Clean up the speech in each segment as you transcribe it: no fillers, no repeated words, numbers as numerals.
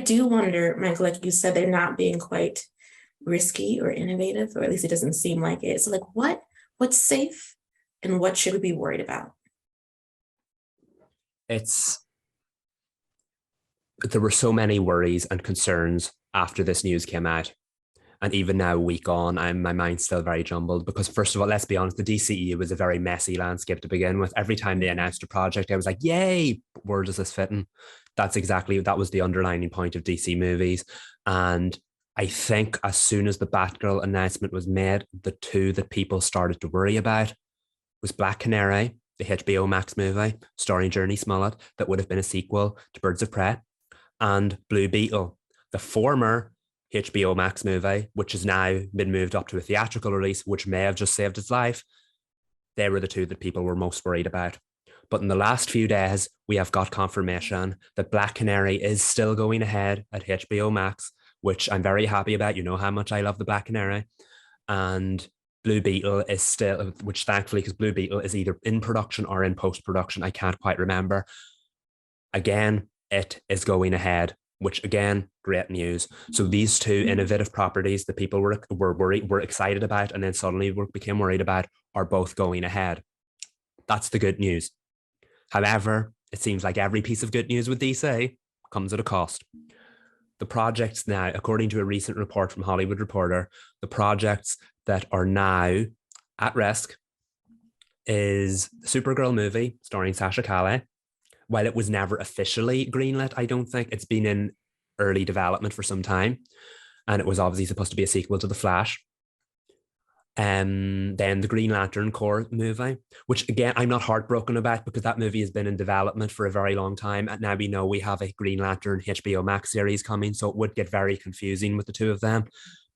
do wonder, Michael, like you said, they're not being quite risky or innovative, or at least it doesn't seem like it. So like what's safe and what should we be worried about? It's There were so many worries and concerns after this news came out. And even now, a week on, my mind's still very jumbled because, first of all, let's be honest, the DCEU was a very messy landscape to begin with. Every time they announced a project, I was like, yay, where does this fit in? That was the underlining point of DC movies. And I think as soon as the Batgirl announcement was made, the two that people started to worry about was Black Canary, the HBO Max movie starring Journey Smollett, that would have been a sequel to Birds of Prey, and Blue Beetle, the former HBO Max movie, which has now been moved up to a theatrical release, which may have just saved its life. They were the two that people were most worried about. But in the last few days, we have got confirmation that Black Canary is still going ahead at HBO Max, which I'm very happy about. You know how much I love the Black Canary. And Blue Beetle is still, which thankfully, because Blue Beetle is either in production or in post-production, I can't quite remember. Again, it is going ahead, which again, great news. So these two innovative properties that people were excited about and then suddenly became worried about are both going ahead. That's the good news. However, it seems like every piece of good news with DC comes at a cost. The projects now, according to a recent report from Hollywood Reporter, the projects that are now at risk is the Supergirl movie starring Sasha Calle. While it was never officially greenlit, I don't think, it's been in early development for some time. And it was obviously supposed to be a sequel to The Flash. Then the Green Lantern Corps movie, which again, I'm not heartbroken about because that movie has been in development for a very long time. And now we know we have a Green Lantern HBO Max series coming. So it would get very confusing with the two of them.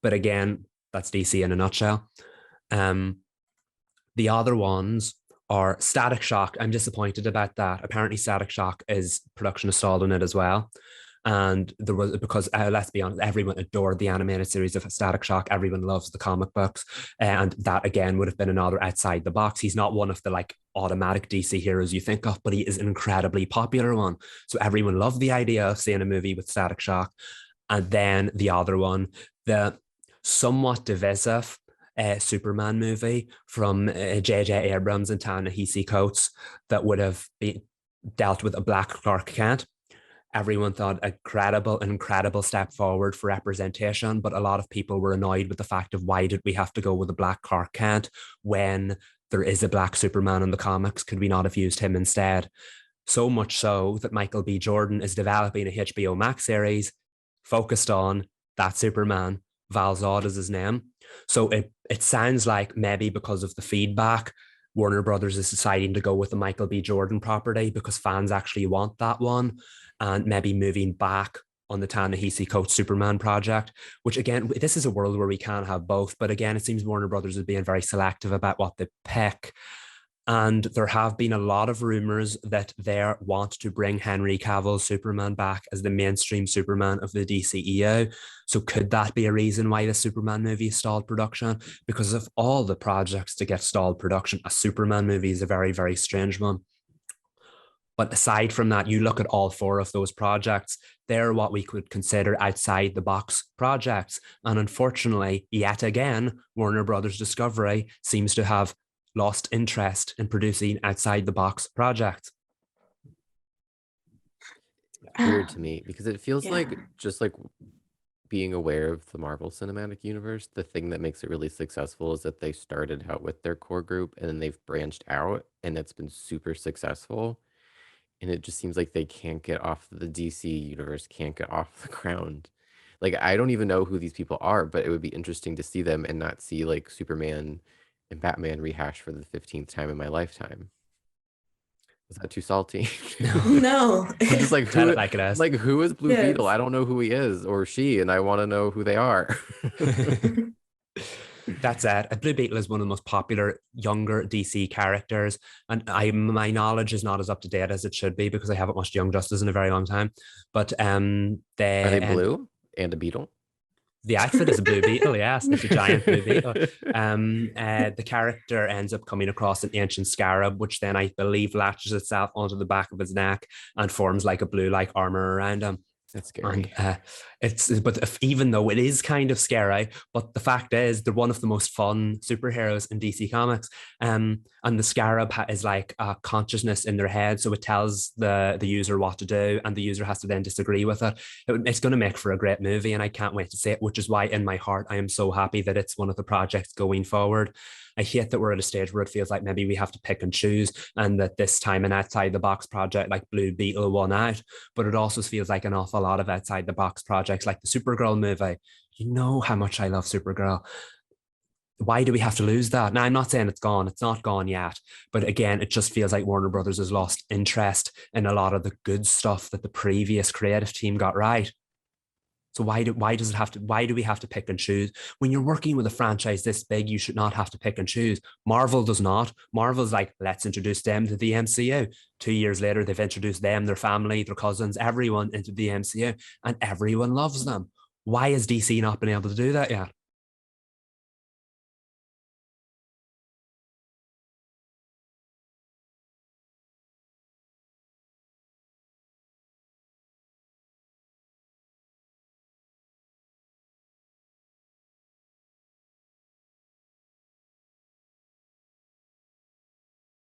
But again, that's DC in a nutshell. The other ones are Static Shock. I'm disappointed about that. Apparently Static Shock production is stalled on it as well. And there was, because let's be honest, everyone adored the animated series of Static Shock. Everyone loves the comic books. And that again would have been another outside the box. He's not one of the like automatic DC heroes you think of, but he is an incredibly popular one. So everyone loved the idea of seeing a movie with Static Shock. And then the other one, the somewhat divisive Superman movie from J.J. Abrams and Ta-Nehisi Coates that would have dealt with a Black Clark Kent. Everyone thought an incredible step forward for representation, but a lot of people were annoyed with the fact of why did we have to go with a Black Clark Kent when there is a Black Superman in the comics? Could we not have used him instead? So much so that Michael B. Jordan is developing a HBO Max series focused on that Superman. Val Zod is his name. So it sounds like maybe because of the feedback, Warner Brothers is deciding to go with the Michael B. Jordan property because fans actually want that one, and maybe moving back on the Ta-Nehisi Coates Superman project, which again, this is a world where we can have both. But again, it seems Warner Brothers is being very selective about what they pick. And there have been a lot of rumors that they want to bring Henry Cavill's Superman back as the mainstream Superman of the DCEU. So could that be a reason why the Superman movie stalled production? Because of all the projects to get stalled production, a Superman movie is a very, very strange one. But aside from that, you look at all four of those projects, they're what we could consider outside the box projects. And unfortunately, yet again, Warner Brothers Discovery seems to have lost interest in producing outside the box projects. Weird to me because it feels like just like being aware of the Marvel Cinematic Universe, the thing that makes it really successful is that they started out with their core group and then they've branched out and it's been super successful. And it just seems like they can't get off the DC universe, can't get off the ground. Like, I don't even know who these people are, but it would be interesting to see them and not see like Superman and Batman rehash for the 15th time in my lifetime. Was that too salty? No. I'm just like, Tell it like it is. Like, who is Blue Beetle? I don't know who he is or she, and I want to know who they are. That's it. Blue Beetle is one of the most popular younger DC characters, and my knowledge is not as up to date as it should be because I haven't watched Young Justice in a very long time. But Are they blue and a beetle? The outfit is a blue beetle, yes. It's a giant blue beetle. The character ends up coming across an ancient scarab, which then I believe latches itself onto the back of his neck and forms like a blue-like armor around him. That's And scary. even though it is kind of scary, but the fact is they're one of the most fun superheroes in DC Comics. And the Scarab is like a consciousness in their head, so it tells the user what to do, and the user has to then disagree with it. It's going to make for a great movie, and I can't wait to see it. Which is why, in my heart, I am so happy that it's one of the projects going forward. I hate that we're at a stage where it feels like maybe we have to pick and choose, and that this time an outside the box project like Blue Beetle won out. But it also feels like an awful lot of outside the box projects, like the Supergirl movie. You know how much I love Supergirl. Why do we have to lose that? Now, I'm not saying it's gone. It's not gone yet. But again, it just feels like Warner Brothers has lost interest in a lot of the good stuff that the previous creative team got right. So why do we have to pick and choose? When you're working with a franchise this big, you should not have to pick and choose. Marvel does not. Marvel's like, let's introduce them to the MCU. 2 years later, they've introduced them, their family, their cousins, everyone into the MCU, and everyone loves them. Why has DC not been able to do that yet?